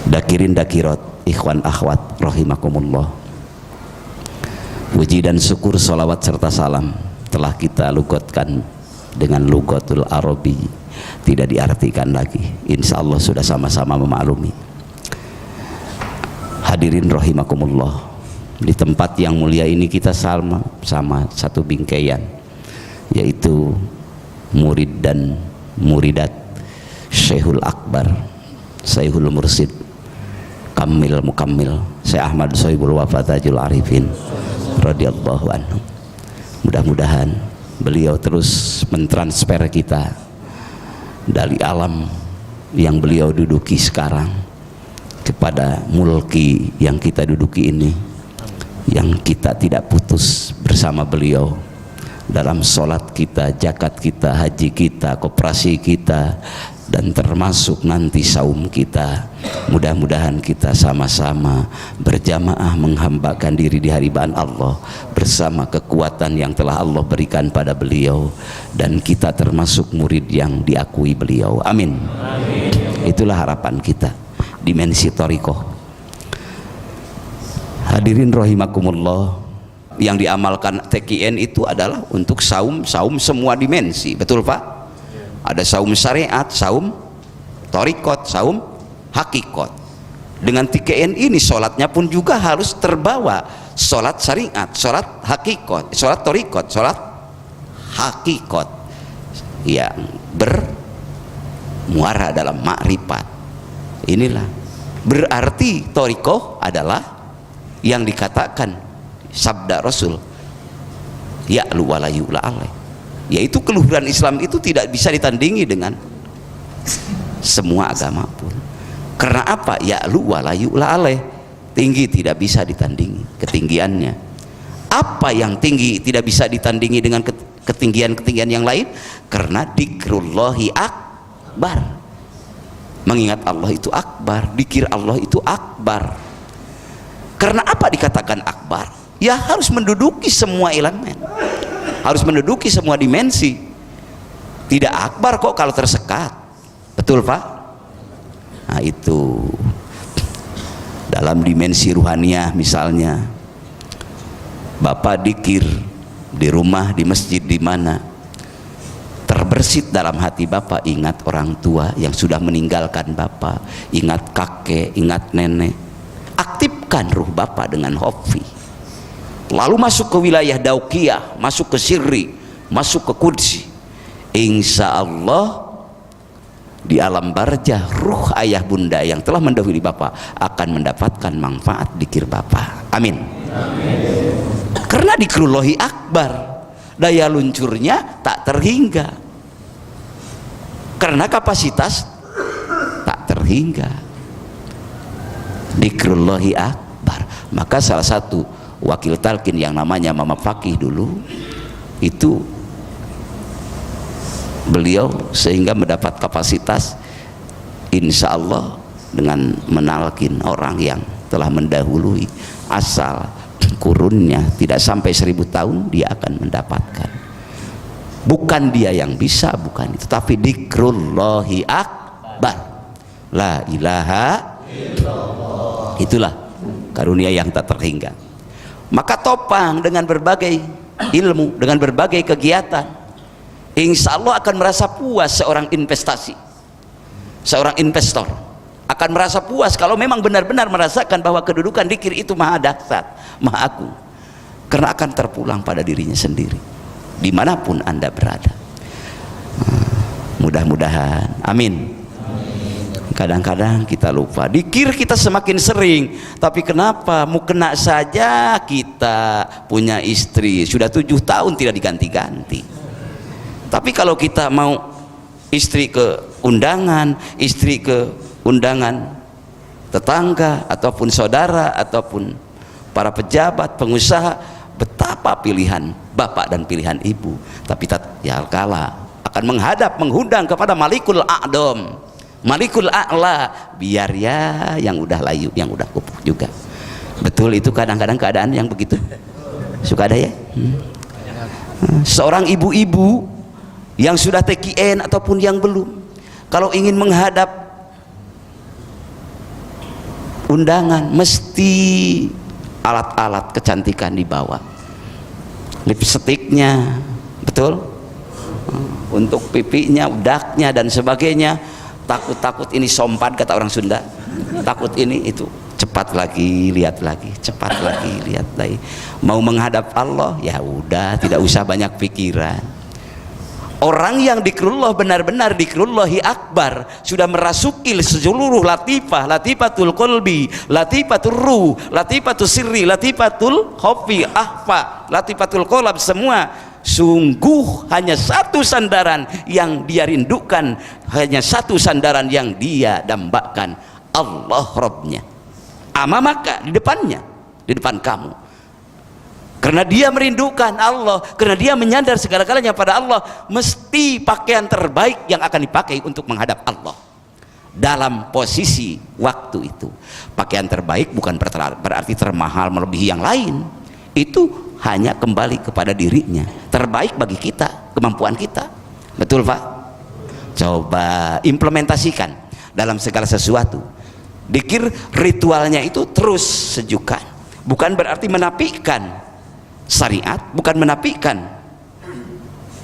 Dakirin dakirat, ikhwan akhwat rahimakumullah, puji dan syukur, salawat serta salam telah kita lugotkan dengan lugatul Arabi, tidak diartikan lagi, insya Allah sudah sama-sama memaklumi. Hadirin rahimakumullah, di tempat yang mulia ini kita sama satu bingkaian, yaitu murid dan muridat Syekhul Akbar, Syekhul Mursid Kamil Mukammil, Syekh Ahmad Sohibul Wafa Tajul Arifin radhiyallahu anhu. Mudah-mudahan beliau terus mentransfer kita dari alam yang beliau duduki sekarang kepada mulki yang kita duduki ini, yang kita tidak putus bersama beliau dalam sholat kita, zakat kita, haji kita, koperasi kita, dan termasuk nanti saum kita. Mudah-mudahan kita sama-sama berjamaah menghambakan diri di hadirat Allah bersama kekuatan yang telah Allah berikan pada beliau, dan kita termasuk murid yang diakui beliau. Amin. Amin. Itulah harapan kita, dimensi thariqah. Hadirin rahimakumullah, yang diamalkan TKN itu adalah untuk saum semua dimensi, betul Pak? Ada saum syariat, saum thariqat, saum hakikat. Dengan TKN ini sholatnya pun juga harus terbawa sholat syariat, sholat hakikat, sholat thariqat, sholat hakikat yang bermuara dalam makrifat. Inilah berarti thariqah adalah yang dikatakan sabda Rasul, ya'lu wa la yu'la alaih, yaitu keluhuran Islam itu tidak bisa ditandingi dengan semua agama pun. Karena apa? Ya'lu wa la yu'la alaih, tinggi tidak bisa ditandingi ketinggiannya. Apa yang tinggi tidak bisa ditandingi dengan ketinggian-ketinggian yang lain? Karena dzikrullahi akbar, mengingat Allah itu akbar, dzikir Allah itu akbar. Karena apa dikatakan akbar? Ya harus menduduki semua elemen, harus menduduki semua dimensi. Tidak akbar kok kalau tersekat, betul Pak? Nah itu dalam dimensi ruhaniyah, misalnya Bapak dikir di rumah, di masjid, di mana terbersit dalam hati Bapak, ingat orang tua yang sudah meninggalkan Bapak, ingat kakek, ingat nenek, aktifkan ruh Bapak dengan hofi, lalu masuk ke wilayah dauqiyah, masuk ke sirri, masuk ke kudsi. Insya Allah di alam barzah ruh ayah bunda yang telah mendahului Bapak akan mendapatkan manfaat dzikir Bapak. Amin. Amin. Karena dzikrullahi akbar, daya luncurnya tak terhingga, karena kapasitas tak terhingga. Dzikrullahi akbar. Maka salah satu wakil talqin yang namanya Mama Fakih dulu itu, beliau sehingga mendapat kapasitas insya Allah dengan menalkin orang yang telah mendahului, asal kurunnya tidak sampai 1000 tahun dia akan mendapatkan. Bukan dia yang bisa, bukan itu, tapi dzikrullahi akbar, la ilaha illallah. Itulah karunia yang tak terhingga. Maka topang dengan berbagai ilmu, dengan berbagai kegiatan, insya Allah akan merasa puas. Seorang investasi, seorang investor akan merasa puas kalau memang benar-benar merasakan bahwa kedudukan dzikir itu maha dahsyat, maha agung, karena akan terpulang pada dirinya sendiri dimanapun Anda berada. Mudah-mudahan, amin. Kadang-kadang kita lupa, dzikir kita semakin sering, tapi kenapa mukena saja kita punya istri sudah 7 tahun tidak diganti-ganti. Tapi kalau kita mau istri ke undangan, istri ke undangan tetangga ataupun saudara ataupun para pejabat, pengusaha, betapa pilihan bapak dan pilihan ibu. Tapi ya kala akan menghadap, mengundang kepada Malikul A'dam, Malikul A'la, biar ya yang udah layu, yang udah kupuk juga. Betul itu kadang-kadang keadaan yang begitu suka ada ya. Seorang ibu-ibu yang sudah TKN ataupun yang belum, kalau ingin menghadap undangan mesti alat-alat kecantikan dibawa, lipstiknya, betul, untuk pipinya, udaknya dan sebagainya. Takut-takut ini sompan kata orang Sunda, takut ini itu, cepat lagi, lihat lagi, cepat lagi, lihat lagi. Mau menghadap Allah, ya udah, tidak usah banyak pikiran. Orang yang dikrullah benar-benar dikrullahi akbar, sudah merasuki seluruh latifah, latifatul qalbi, latifatul ruh, latifatul sirri, latifatul khofi, ahfa, latifatul qalb, semua. Sungguh hanya satu sandaran yang dia rindukan, hanya satu sandaran yang dia dambakan, Allah Rabbnya. Amamaka, di depannya, di depan kamu. Karena dia merindukan Allah, karena dia menyadar segala-galanya pada Allah, mesti pakaian terbaik yang akan dipakai untuk menghadap Allah dalam posisi waktu itu. Pakaian terbaik bukan berarti termahal melebihi yang lain, itu hanya kembali kepada dirinya, terbaik bagi kita, kemampuan kita. Betul Pak? Coba implementasikan dalam segala sesuatu. Dikir ritualnya itu terus sejukan, bukan berarti menafikan syariat, bukan menafikan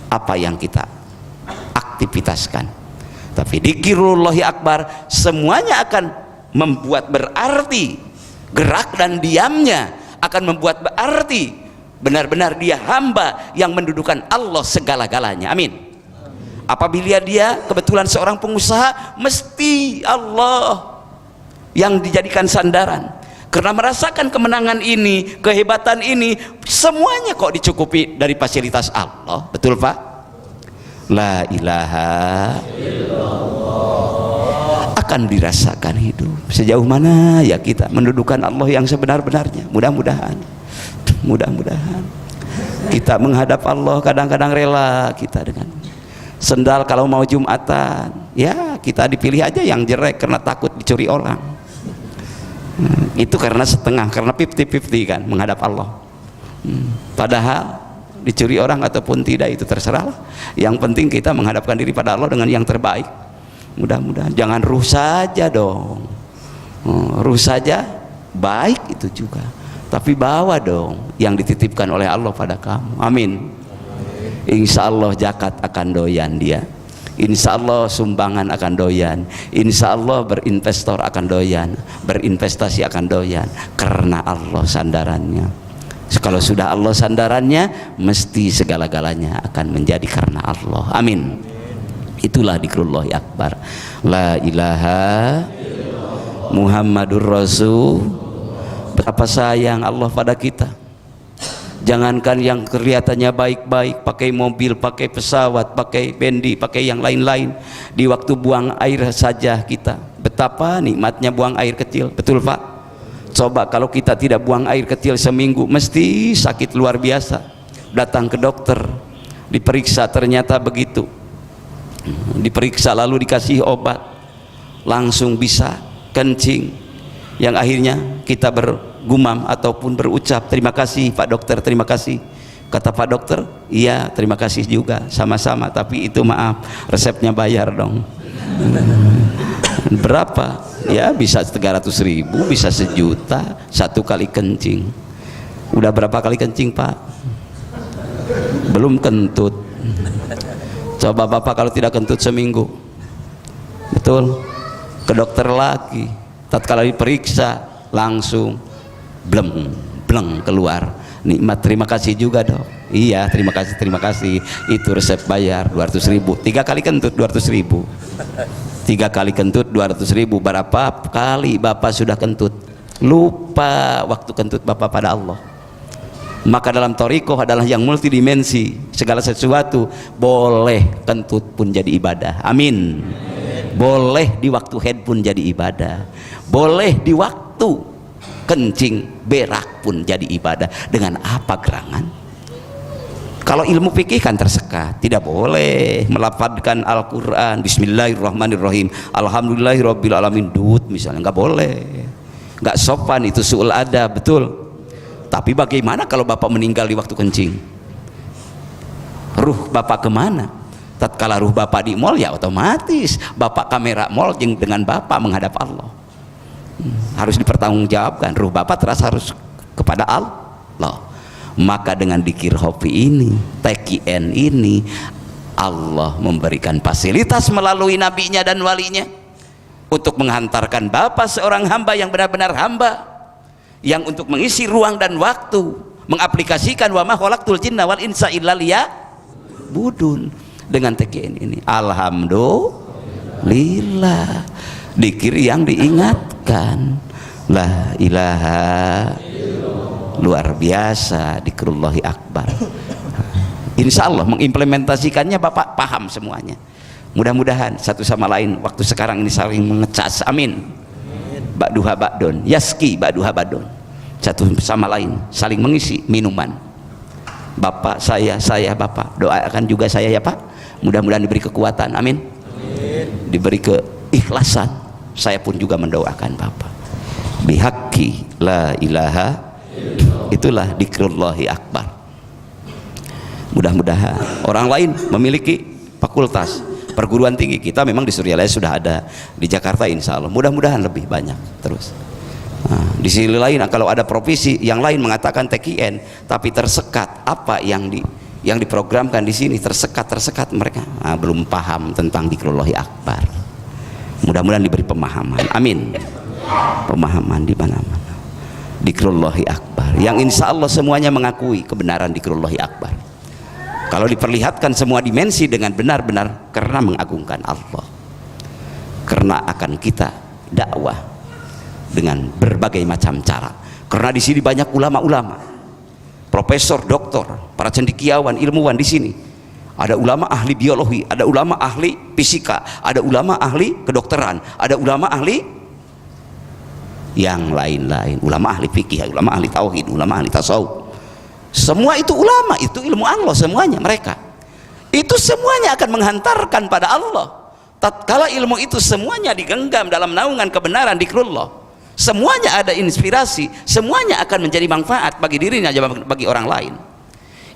apa yang kita aktivitaskan, tapi dzikirullahi akbar semuanya akan membuat berarti, gerak dan diamnya akan membuat berarti benar-benar dia hamba yang mendudukan Allah segala-galanya. Amin. Apabila dia kebetulan seorang pengusaha, mesti Allah yang dijadikan sandaran. Karena merasakan kemenangan ini, kehebatan ini, semuanya kok dicukupi dari fasilitas Allah. Betul Pak? La ilaha illallah. Akan dirasakan hidup. Sejauh mana ya kita mendudukan Allah yang sebenar-benarnya. Mudah-mudahan kita menghadap Allah. Kadang-kadang rela kita dengan sendal kalau mau Jumatan, ya kita dipilih aja yang jelek karena takut dicuri orang. Itu karena setengah, karena 50-50 kan menghadap Allah. Padahal dicuri orang ataupun tidak itu terserah. Yang penting kita menghadapkan diri pada Allah dengan yang terbaik. Mudah-mudahan jangan ruh saja dong. Ruh saja baik itu juga, tapi bawa dong yang dititipkan oleh Allah pada kamu. Amin. Insya Allah zakat akan doyan dia, insya Allah sumbangan akan doyan, insya Allah berinvestor akan doyan, berinvestasi akan doyan, karena Allah sandarannya. Kalau sudah Allah sandarannya, mesti segala-galanya akan menjadi karena Allah. Amin. Itulah dzikrullahi akbar. La ilaha Muhammadur Rasul. Betapa sayang Allah pada kita. Jangankan yang kelihatannya baik-baik, pakai mobil, pakai pesawat, pakai bendi, pakai yang lain-lain, di waktu buang air saja kita betapa nikmatnya buang air kecil. Betul Pak? Coba kalau kita tidak buang air kecil seminggu, mesti sakit luar biasa. Datang ke dokter, diperiksa, ternyata begitu, diperiksa lalu dikasih obat, langsung bisa kencing, yang akhirnya kita bergumam ataupun berucap, terima kasih Pak Dokter, terima kasih. Kata Pak Dokter, iya terima kasih juga, sama-sama, tapi itu maaf, resepnya bayar dong. Berapa? Ya bisa 300.000, bisa 1 juta, 1 kali kencing. Udah berapa kali kencing Pak? Belum kentut. Coba Bapak kalau tidak kentut seminggu, betul, ke dokter lagi, tatkala diperiksa langsung bleng keluar nikmat. Terima kasih juga dok. Iya terima kasih, itu resep bayar 200.000, 3 kali kentut 200.000, 3 kali kentut 200.000. Berapa kali Bapak sudah kentut? Lupa waktu kentut Bapak pada Allah. Maka dalam thariqah adalah yang multidimensi, segala sesuatu boleh kentut pun jadi ibadah. Amin. Boleh di waktu head pun jadi ibadah, boleh di waktu kencing berak pun jadi ibadah. Dengan apa gerangan? Kalau ilmu fikih kan tersekat, tidak boleh melafadzkan Al-Quran Bismillahirrahmanirrahim Alhamdulillahirabbil alamin dut misalnya, nggak boleh, nggak sopan, itu su'ul adab. Betul. Tapi bagaimana kalau Bapak meninggal di waktu kencing? Ruh Bapak kemana? Tatkala ruh Bapak di mall, ya otomatis Bapak kamera mall dengan Bapak menghadap Allah. harus dipertanggungjawabkan. Ruh bapak terasa harus kepada Allah. Maka dengan dikir hopi ini, TKN ini, Allah memberikan fasilitas melalui nabinya dan walinya untuk menghantarkan bapak seorang hamba yang benar-benar hamba, yang untuk mengisi ruang dan waktu, mengaplikasikan wa ma khalaqtul jinna wal insa illa liya'budun. Dengan TKN ini alhamdulillah, dikir yang diingatkan, la ilaha, luar biasa, dikrullahi akbar. Insya Allah mengimplementasikannya bapak paham semuanya. Mudah-mudahan satu sama lain waktu sekarang ini saling mengecas, amin. Ba'duha ba'dun, yaski ba'duha ba'dun, satu sama lain saling mengisi minuman. Bapak saya bapak, doakan juga saya ya pak, mudah-mudahan diberi kekuatan, amin, diberi keikhlasan. Saya pun juga mendoakan bapak bihaqi la ilaha, itulah dikrullahi akbar. Mudah-mudahan orang lain memiliki fakultas perguruan tinggi, kita memang di Suryalaya sudah ada, di Jakarta insya Allah mudah-mudahan lebih banyak terus. Nah, di sisi lain kalau ada profesi yang lain mengatakan TKN tapi tersekat apa yang diprogramkan di sini, tersekat mereka belum paham tentang dikrullahi akbar. Mudah-mudahan diberi pemahaman, amin, pemahaman di mana-mana dikrullahi akbar, yang insya Allah semuanya mengakui kebenaran dikrullahi akbar. Kalau diperlihatkan semua dimensi dengan benar-benar karena mengagungkan Allah, karena akan kita dakwah dengan berbagai macam cara, karena di sini banyak ulama-ulama, profesor, doktor, para cendekiawan, ilmuwan di sini. Ada ulama ahli biologi, ada ulama ahli fisika, ada ulama ahli kedokteran, ada ulama ahli yang lain-lain, ulama ahli fikih, ulama ahli tauhid, ulama ahli tasawuf. Semua itu ulama, itu ilmu Allah semuanya. Mereka itu semuanya akan menghantarkan pada Allah tatkala ilmu itu semuanya digenggam dalam naungan kebenaran dikrullah. Semuanya ada inspirasi, semuanya akan menjadi manfaat bagi dirinya, bagi orang lain.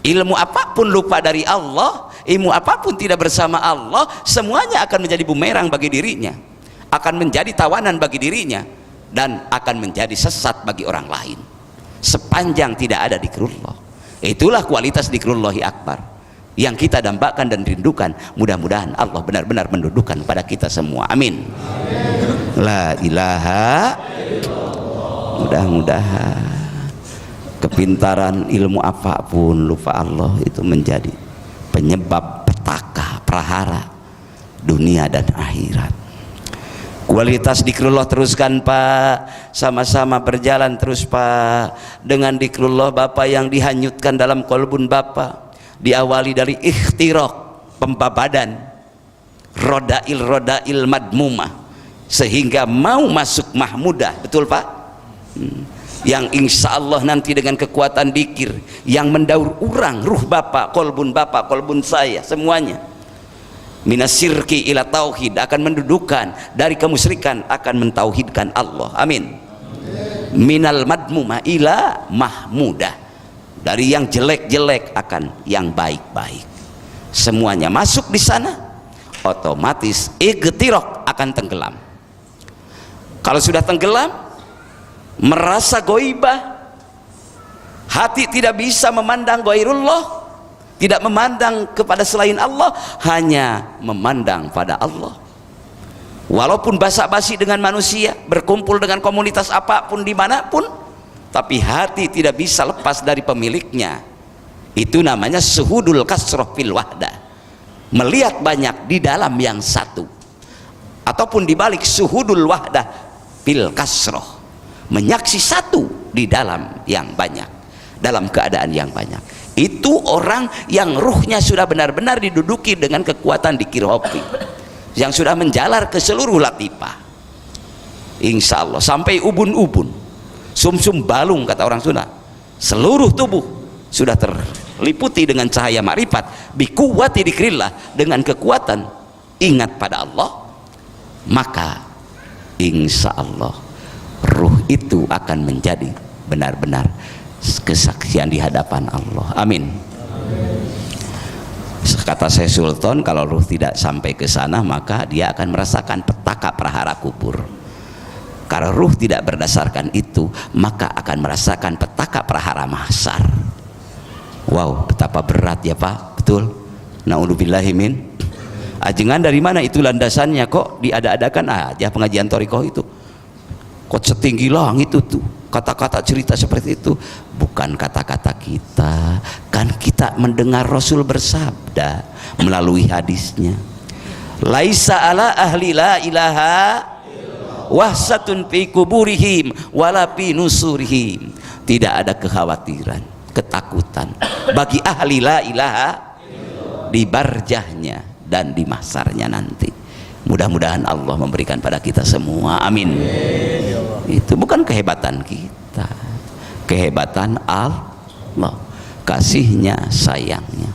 Ilmu apapun lupa dari Allah, ilmu apapun tidak bersama Allah, semuanya akan menjadi bumerang bagi dirinya, akan menjadi tawanan bagi dirinya, dan akan menjadi sesat bagi orang lain sepanjang tidak ada dikrullah. Itulah kualitas dikrullahi akbar yang kita dambakan dan rindukan. Mudah-mudahan Allah benar-benar mendudukan pada kita semua, amin. La ilaha, mudah-mudahan kepintaran ilmu apapun lupa Allah itu menjadi penyebab petaka prahara dunia dan akhirat. Kualitas dikrullah teruskan pak, sama-sama berjalan terus pak. Dengan dikrullah bapak yang dihanyutkan dalam kolbun bapak, diawali dari ikhtiraq, pembabadan, rodail madmumah, sehingga mau masuk mahmudah, betul pak? Yang insya Allah nanti dengan kekuatan dikir yang mendaur urang ruh bapak, kolbun saya semuanya, minasyirki ila tauhid, akan mendudukan dari kemusyrikan, akan mentauhidkan Allah, amin. Minal madmumah ila mahmudah, dari yang jelek-jelek akan yang baik-baik, semuanya masuk di sana, otomatis igtiraq, akan tenggelam. Kalau sudah tenggelam, merasa goibah, hati tidak bisa memandang ghairullah, tidak memandang kepada selain Allah, hanya memandang pada Allah. Walaupun basa-basi dengan manusia, berkumpul dengan komunitas apapun dimanapun, tapi hati tidak bisa lepas dari pemiliknya. Itu namanya suhudul kasroh fil wahdah, melihat banyak di dalam yang satu, ataupun dibalik suhudul wahdah fil kasroh, menyaksi satu di dalam yang banyak, dalam keadaan yang banyak. Itu orang yang ruhnya sudah benar-benar diduduki dengan kekuatan dikir hobi, yang sudah menjalar ke seluruh latifah, insya Allah sampai ubun-ubun, sumsum balung kata orang Sunda, seluruh tubuh sudah terliputi dengan cahaya ma'rifat, bikuwati dikrillah, dengan kekuatan ingat pada Allah. Maka insya Allah ruh itu akan menjadi benar-benar kesaksian di hadapan Allah, amin. Kata saya Sultan, kalau ruh tidak sampai ke sana maka dia akan merasakan petaka prahara kubur. Kalau ruh tidak berdasarkan itu, maka akan merasakan petaka prahara mahsyar. Wow, betapa berat ya Pak, betul. Naudzubillahi min. Ajengan dari mana itu landasannya, kok diada-adakan aja pengajian thariqah itu? Kok setinggi langit itu kata-kata cerita seperti itu? Bukan kata-kata kita, kan kita mendengar Rasul bersabda melalui hadisnya, laisa ala ahli la ilaha wahsatun fi kuburihim wala fi nusurihim. Tidak ada kekhawatiran, ketakutan bagi ahli la ilaha di barjahnya dan di mahsyarnya nanti. Mudah-mudahan Allah memberikan pada kita semua, amin. Itu bukan kehebatan kita, kehebatan Allah, kasihnya, sayangnya.